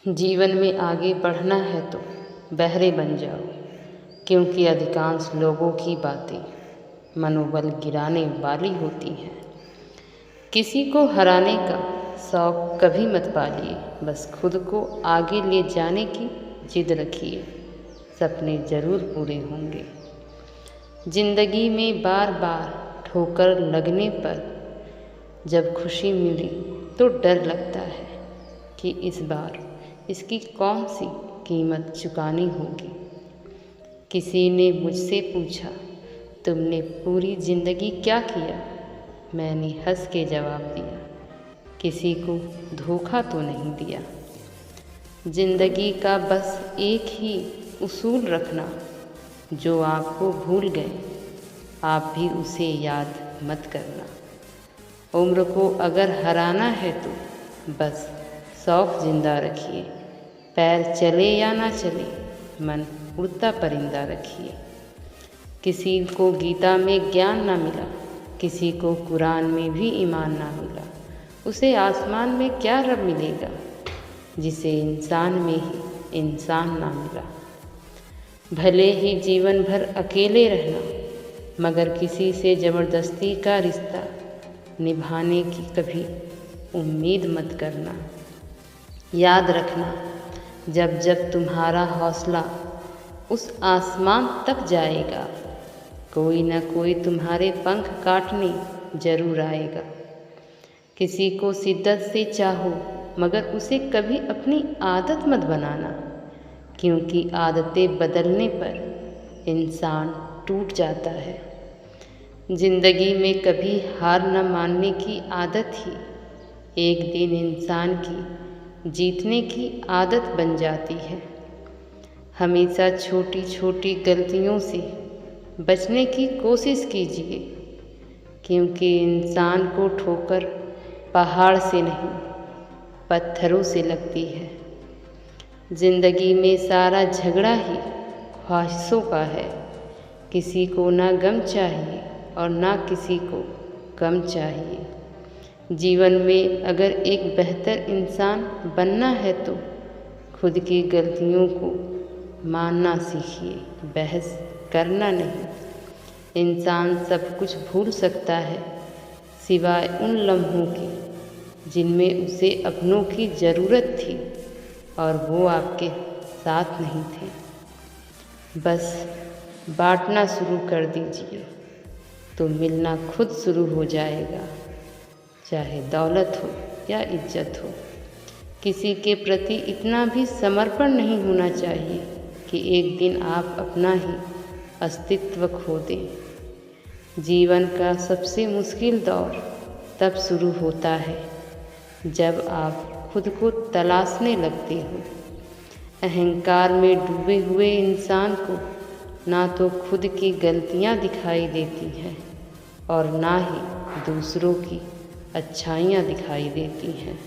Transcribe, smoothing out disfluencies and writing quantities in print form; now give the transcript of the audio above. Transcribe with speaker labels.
Speaker 1: जीवन में आगे बढ़ना है तो बहरे बन जाओ, क्योंकि अधिकांश लोगों की बातें मनोबल गिराने वाली होती हैं। किसी को हराने का शौक कभी मत पालिए, बस खुद को आगे ले जाने की जिद रखिए, सपने ज़रूर पूरे होंगे। जिंदगी में बार बार ठोकर लगने पर जब खुशी मिली तो डर लगता है कि इस बार इसकी कौन सी कीमत चुकानी होगी। किसी ने मुझसे पूछा, तुमने पूरी ज़िंदगी क्या किया? मैंने हंस के जवाब दिया, किसी को धोखा तो नहीं दिया। ज़िंदगी का बस एक ही उसूल रखना, जो आपको भूल गए आप भी उसे याद मत करना। उम्र को अगर हराना है तो बस शौक़ जिंदा रखिए, पैर चले या ना चले मन उड़ता परिंदा रखिए। किसी को गीता में ज्ञान ना मिला, किसी को कुरान में भी ईमान ना मिला, उसे आसमान में क्या रब मिलेगा जिसे इंसान में ही इंसान ना मिला। भले ही जीवन भर अकेले रहना, मगर किसी से ज़बरदस्ती का रिश्ता निभाने की कभी उम्मीद मत करना। याद रखना, जब जब तुम्हारा हौसला उस आसमान तक जाएगा, कोई न कोई तुम्हारे पंख काटने ज़रूर आएगा। किसी को शिद्दत से चाहो, मगर उसे कभी अपनी आदत मत बनाना, क्योंकि आदतें बदलने पर इंसान टूट जाता है। ज़िंदगी में कभी हार न मानने की आदत ही एक दिन इंसान की जीतने की आदत बन जाती है। हमेशा छोटी छोटी गलतियों से बचने की कोशिश कीजिए, क्योंकि इंसान को ठोकर पहाड़ से नहीं पत्थरों से लगती है। ज़िंदगी में सारा झगड़ा ही ख्वाहिशों का है, किसी को ना गम चाहिए और ना किसी को कम चाहिए। जीवन में अगर एक बेहतर इंसान बनना है तो खुद की गलतियों को मानना सीखिए, बहस करना नहीं। इंसान सब कुछ भूल सकता है सिवाय उन लम्हों के जिनमें उसे अपनों की ज़रूरत थी और वो आपके साथ नहीं थे। बस बांटना शुरू कर दीजिए तो मिलना खुद शुरू हो जाएगा, चाहे दौलत हो या इज्जत हो। किसी के प्रति इतना भी समर्पण नहीं होना चाहिए कि एक दिन आप अपना ही अस्तित्व खो दें। जीवन का सबसे मुश्किल दौर तब शुरू होता है जब आप खुद को तलाशने लगते हो। अहंकार में डूबे हुए इंसान को ना तो खुद की गलतियां दिखाई देती हैं और ना ही दूसरों की अच्छाइयाँ दिखाई देती हैं।